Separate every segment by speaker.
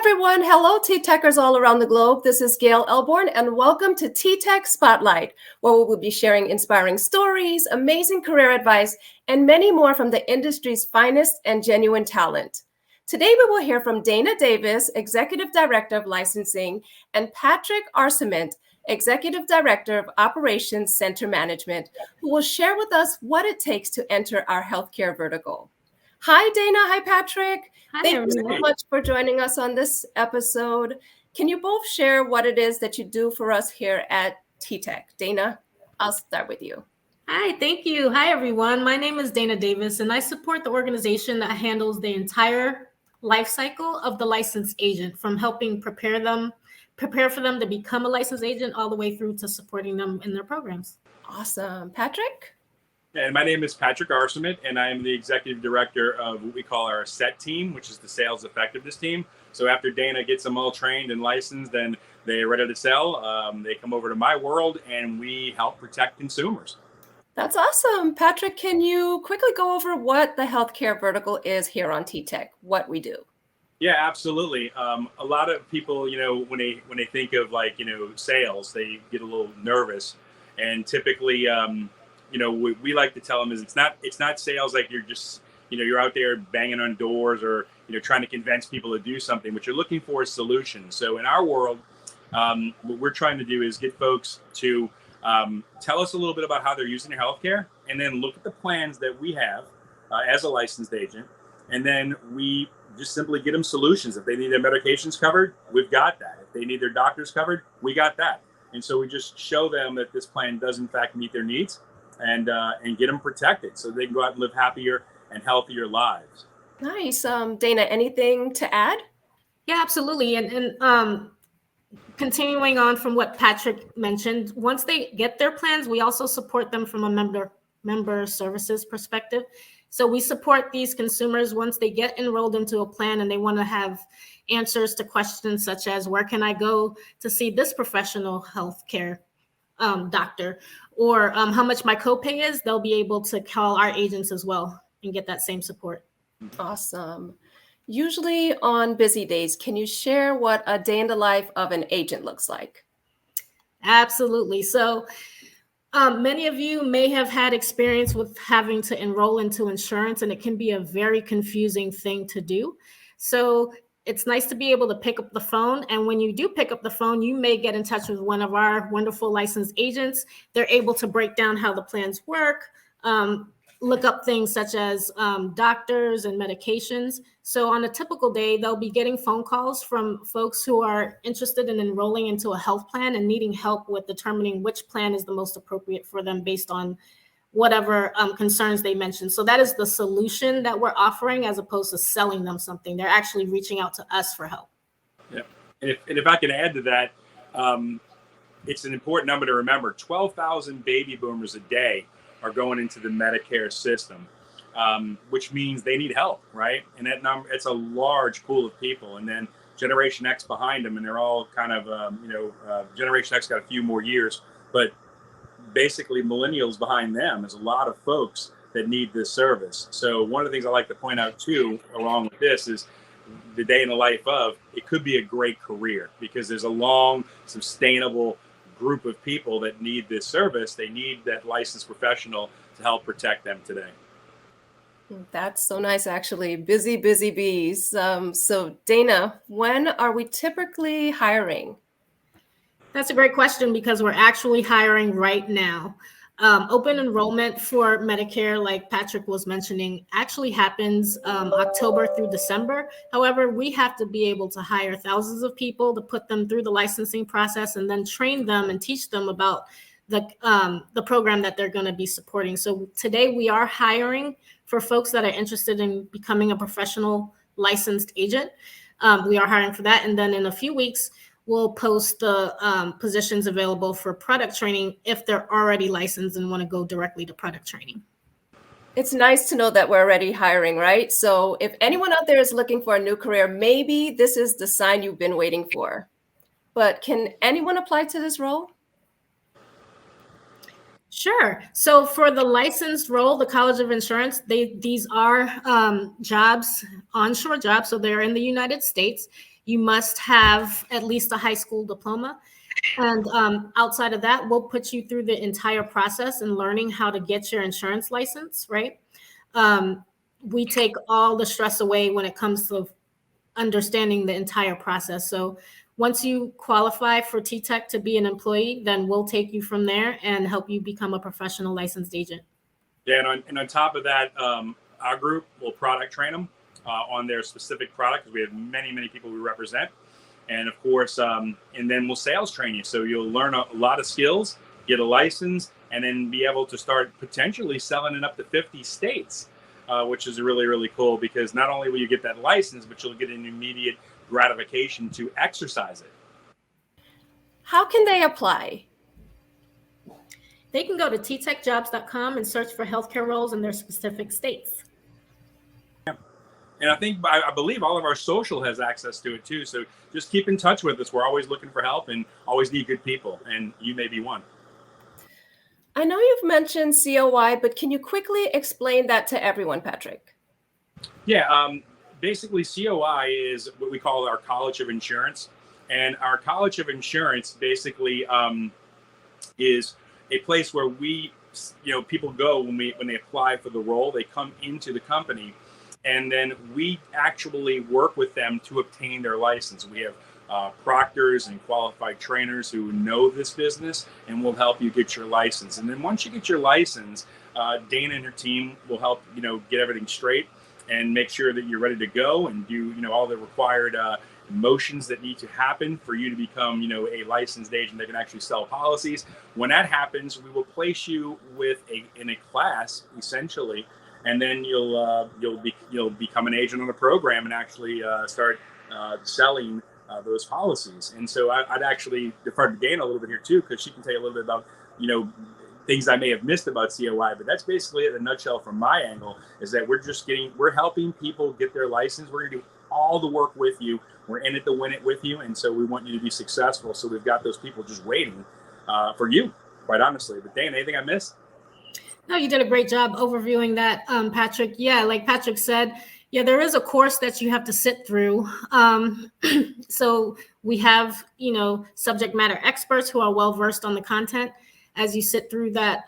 Speaker 1: everyone. Hello, TTECers all around the globe. This is Gail Elborn, and welcome to TTEC Spotlight, where we will be sharing inspiring stories, amazing career advice, and many more from the industry's finest and genuine talent. Today, we will hear from Dana Davis, Executive Director of Licensing, and Patrick Arcement, Executive Director of Operations Center Management, who will share with us what it takes to enter our healthcare vertical. Hi, Dana. Hi, Patrick. Thank you so much for joining us on this episode. Can you both share what it is that you do for us here at TTEC? Dana, I'll start with you.
Speaker 2: Hi, thank you. Hi, everyone. My name is Dana Davis, and I support the organization that handles the entire life cycle of the licensed agent, from helping prepare for them to become a licensed agent all the way through to supporting them in their programs.
Speaker 1: Awesome. Patrick?
Speaker 3: And my name is Patrick Arcement, and I am the executive director of what we call our SET team, which is the sales effectiveness team. So after Dana gets them all trained and licensed and they're ready to sell, they come over to my world and we help protect consumers.
Speaker 1: That's awesome. Patrick, can you quickly go over what the healthcare vertical is here on TTEC, what we do?
Speaker 3: Yeah, absolutely. A lot of people, when they think of sales, they get a little nervous, and typically, we like to tell them is it's not sales like you're just, you're out there banging on doors or, trying to convince people to do something. What you're looking for is solutions. So in our world, what we're trying to do is get folks to tell us a little bit about how they're using their healthcare, and then look at the plans that we have as a licensed agent. And then we just simply get them solutions. If they need their medications covered, we've got that. If they need their doctors covered, we got that. And so we just show them that this plan does in fact meet their needs, and get them protected so they can go out and live happier and healthier lives.
Speaker 1: Nice. Dana, anything to add?
Speaker 2: Yeah, absolutely. And continuing on from what Patrick mentioned, once they get their plans, we also support them from a member services perspective. So we support these consumers once they get enrolled into a plan and they want to have answers to questions such as, where can I go to see this professional healthcare doctor, or how much my copay is. They'll be able to call our agents as well and get that same support.
Speaker 1: Awesome. Usually on busy days, can you share what a day in the life of an agent looks like?
Speaker 2: Absolutely. So many of you may have had experience with having to enroll into insurance, and it can be a very confusing thing to do. So it's nice to be able to pick up the phone. And when you do pick up the phone, you may get in touch with one of our wonderful licensed agents. They're able to break down how the plans work, look up things such as doctors and medications. So on a typical day, they'll be getting phone calls from folks who are interested in enrolling into a health plan and needing help with determining which plan is the most appropriate for them based on whatever concerns they mentioned. So that is the solution that we're offering, as opposed to selling them something. They're actually reaching out to us for help.
Speaker 3: Yeah. And if I can add to that, it's an important number to remember. 12,000 baby boomers a day are going into the Medicare system, which means they need help, right? And that number, it's a large pool of people. And then Generation X behind them, and they're all kind of, Generation X got a few more years, but basically millennials behind them is a lot of folks that need this service. So one of the things I like to point out too, along with this, is the day in the life of, it could be a great career, because there's a long, sustainable group of people that need this service. They need that licensed professional to help protect them today.
Speaker 1: That's so nice, actually. Busy bees. So Dana, when are we typically hiring?
Speaker 2: That's a great question, because we're actually hiring right now. Open enrollment for Medicare, like Patrick was mentioning, actually happens October through December. However, we have to be able to hire thousands of people to put them through the licensing process and then train them and teach them about the program that they're going to be supporting. So today we are hiring for folks that are interested in becoming a professional licensed agent. We are hiring for that. And then in a few weeks, we'll post the positions available for product training if they're already licensed and want to go directly to product training.
Speaker 1: It's nice to know that we're already hiring, right? So if anyone out there is looking for a new career, maybe this is the sign you've been waiting for. But can anyone apply to this role?
Speaker 2: Sure. So for the licensed role, the College of Insurance, these are jobs, onshore jobs. So they're in the United States. you must have at least a high school diploma. And outside of that, we'll put you through the entire process and learning how to get your insurance license, right? We take all the stress away when it comes to understanding the entire process. So once you qualify for TTEC to be an employee, then we'll take you from there and help you become a professional licensed agent.
Speaker 3: Yeah, and on top of that, our group will product train them on their specific product, because we have many people we represent. And of course, and then we'll sales train you. So you'll learn a lot of skills, get a license, and then be able to start potentially selling in up to 50 states, which is really cool, because not only will you get that license, but you'll get an immediate gratification to exercise it.
Speaker 1: How can they apply?
Speaker 2: They can go to ttecjobs.com and search for healthcare roles in their specific states.
Speaker 3: And I believe all of our social has access to it too. So just keep in touch with us. We're always looking for help and always need good people. And you may be one.
Speaker 1: I know you've mentioned COI, but can you quickly explain that to everyone, Patrick?
Speaker 3: Yeah, basically COI is what we call our College of Insurance. And our College of Insurance basically is a place where people go when they apply for the role. They come into the company, and then we actually work with them to obtain their license. We have proctors and qualified trainers who know this business and will help you get your license. And then once you get your license, Dana and her team will help get everything straight and make sure that you're ready to go and do all the required motions that need to happen for you to become a licensed agent that can actually sell policies. When that happens, we will place you in a class essentially. And then you'll become an agent on a program and actually start selling those policies. And so I'd actually defer to Dana a little bit here too, because she can tell you a little bit about things I may have missed about COI. But that's basically it in a nutshell from my angle, is that we're helping people get their license. We're going to do all the work with you. We're in it to win it with you, and so we want you to be successful. So we've got those people just waiting for you, quite honestly. But Dana, anything I missed?
Speaker 2: No, you did a great job overviewing that, Patrick. Yeah, like Patrick said, there is a course that you have to sit through. So we have, subject matter experts who are well versed on the content as you sit through that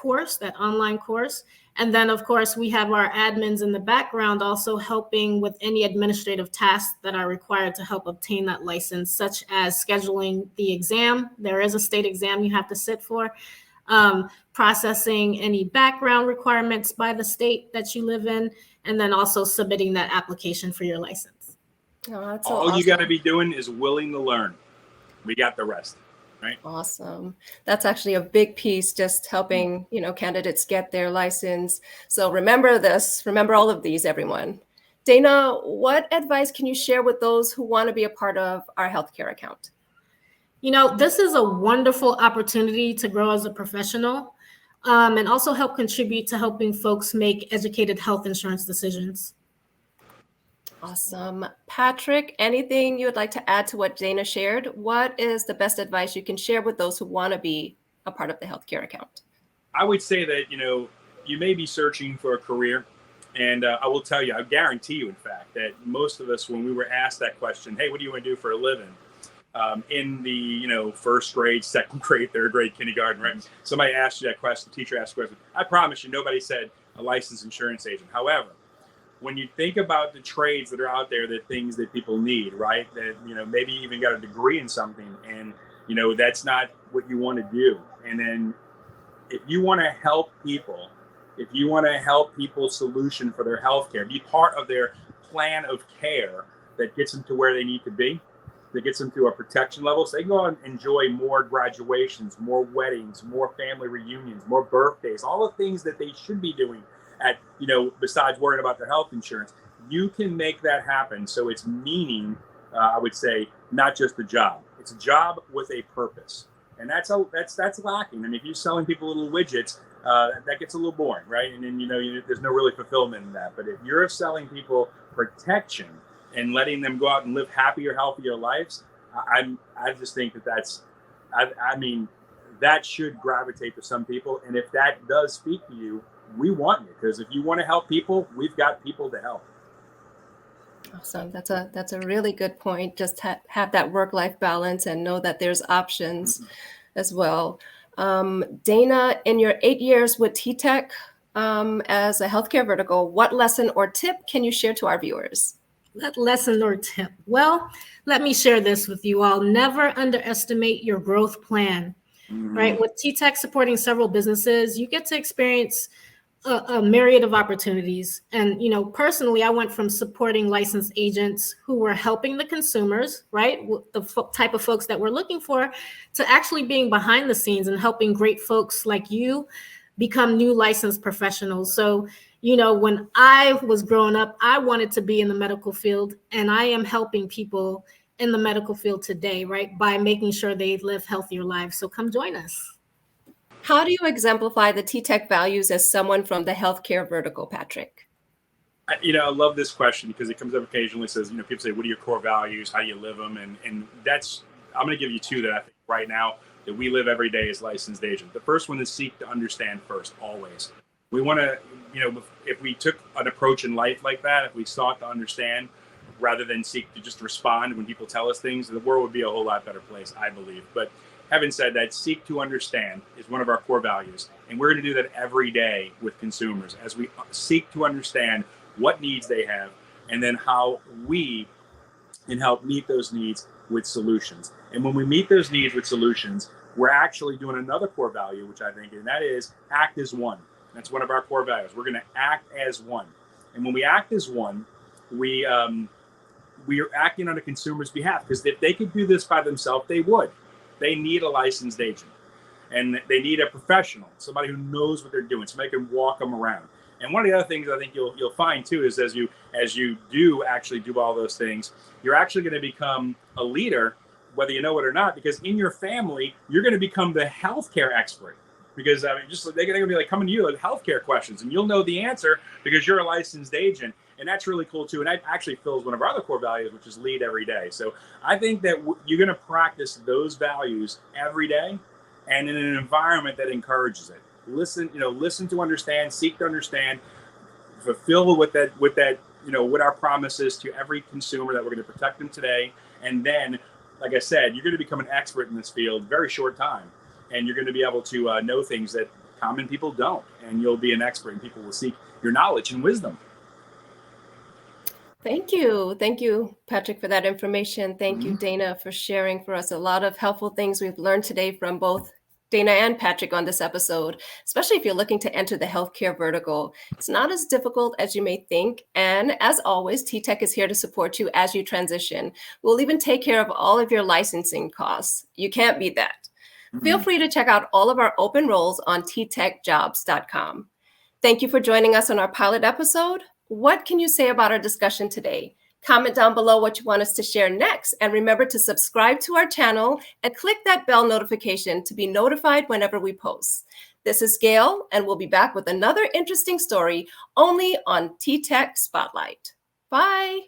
Speaker 2: course, that online course. And then, of course, we have our admins in the background also helping with any administrative tasks that are required to help obtain that license, such as scheduling the exam. There is a state exam you have to sit for. Processing any background requirements by the state that you live in, and then also submitting that application for your license.
Speaker 1: Oh, that's so
Speaker 3: all
Speaker 1: awesome.
Speaker 3: You got to be doing is willing to learn. We got the rest, right?
Speaker 1: Awesome. That's actually a big piece, just helping, candidates get their license. So remember all of these, everyone. Dana, what advice can you share with those who want to be a part of our healthcare account?
Speaker 2: This is a wonderful opportunity to grow as a professional and also help contribute to helping folks make educated health insurance decisions.
Speaker 1: Awesome. Patrick, anything you would like to add to what Dana shared? What is the best advice you can share with those who want to be a part of the healthcare account?
Speaker 3: I would say that, you may be searching for a career. And I will tell you, I guarantee you, in fact, that most of us, when we were asked that question, hey, what do you want to do for a living? In the first grade, second grade, third grade, kindergarten, right? Somebody asked you that question, the teacher asked the question. I promise you, nobody said a licensed insurance agent. However, when you think about the trades that are out there, the things that people need, right? That maybe you even got a degree in something, and that's not what you want to do. And then if you want to help people, if you want to help people solution for their healthcare, be part of their plan of care that gets them to where they need to be, that gets them to a protection level, so they can go and enjoy more graduations, more weddings, more family reunions, more birthdays, all the things that they should be doing at, besides worrying about their health insurance. You can make that happen. So it's meaning, I would say, not just a job. It's a job with a purpose. And that's lacking. I mean, if you're selling people little widgets, that gets a little boring, right? And then, there's no really fulfillment in that. But if you're selling people protection and letting them go out and live happier, healthier lives, I just think that should gravitate to some people. And if that does speak to you, we want you, because if you want to help people, we've got people to help.
Speaker 1: Awesome. That's a really good point. Just have that work-life balance and know that there's options as well. Dana, in your 8 years with TTEC as a healthcare vertical, what lesson or tip can you share to our viewers?
Speaker 2: That lesson or tip. Well, let me share this with you all. Never underestimate your growth plan, right? With TTEC supporting several businesses, you get to experience a myriad of opportunities. And, personally, I went from supporting licensed agents who were helping the consumers, right? The type of folks that we're looking for, to actually being behind the scenes and helping great folks like you become new licensed professionals. So, when I was growing up, I wanted to be in the medical field, and I am helping people in the medical field today, right? By making sure they live healthier lives. So come join us.
Speaker 1: How do you exemplify the TTEC values as someone from the healthcare vertical, Patrick?
Speaker 3: I love this question because it comes up occasionally. Says, people say, what are your core values? How do you live them? And that's, I'm going to give you two that I think right now that we live every day as licensed agents. The first one is seek to understand first, always. We want to, if we took an approach in life like that, if we sought to understand rather than seek to just respond when people tell us things, the world would be a whole lot better place, I believe. But having said that, seek to understand is one of our core values. And we're going to do that every day with consumers as we seek to understand what needs they have and then how we can help meet those needs with solutions. And when we meet those needs with solutions, we're actually doing another core value, which I think, and that is act as one. That's one of our core values. We're going to act as one. And when we act as one, we are acting on a consumer's behalf, because if they could do this by themselves, they would. They need a licensed agent, and they need a professional, somebody who knows what they're doing, somebody who can walk them around. And one of the other things I think you'll find too is as you do actually do all those things, you're actually going to become a leader, whether you know it or not, because in your family you're going to become the healthcare expert. Because they're going to be like coming to you with healthcare questions, and you'll know the answer because you're a licensed agent. And that's really cool too. And that actually fills one of our other core values, which is lead every day. So I think that you're going to practice those values every day, and in an environment that encourages it. Listen to understand, seek to understand, fulfill with that, what our promise is to every consumer, that we're going to protect them today. And then, like I said, you're going to become an expert in this field very short time. And you're going to be able to know things that common people don't. And you'll be an expert, and people will seek your knowledge and wisdom.
Speaker 1: Thank you. Thank you, Patrick, for that information. Thank you, Dana, for sharing for us a lot of helpful things we've learned today from both Dana and Patrick on this episode, especially if you're looking to enter the healthcare vertical. It's not as difficult as you may think. And as always, TTEC is here to support you as you transition. We'll even take care of all of your licensing costs. You can't beat that. Feel free to check out all of our open roles on ttecjobs.com. Thank you for joining us on our pilot episode. What can you say about our discussion today? Comment down below what you want us to share next. And remember to subscribe to our channel and click that bell notification to be notified whenever we post. This is Gail, and we'll be back with another interesting story only on TTEC Spotlight. Bye.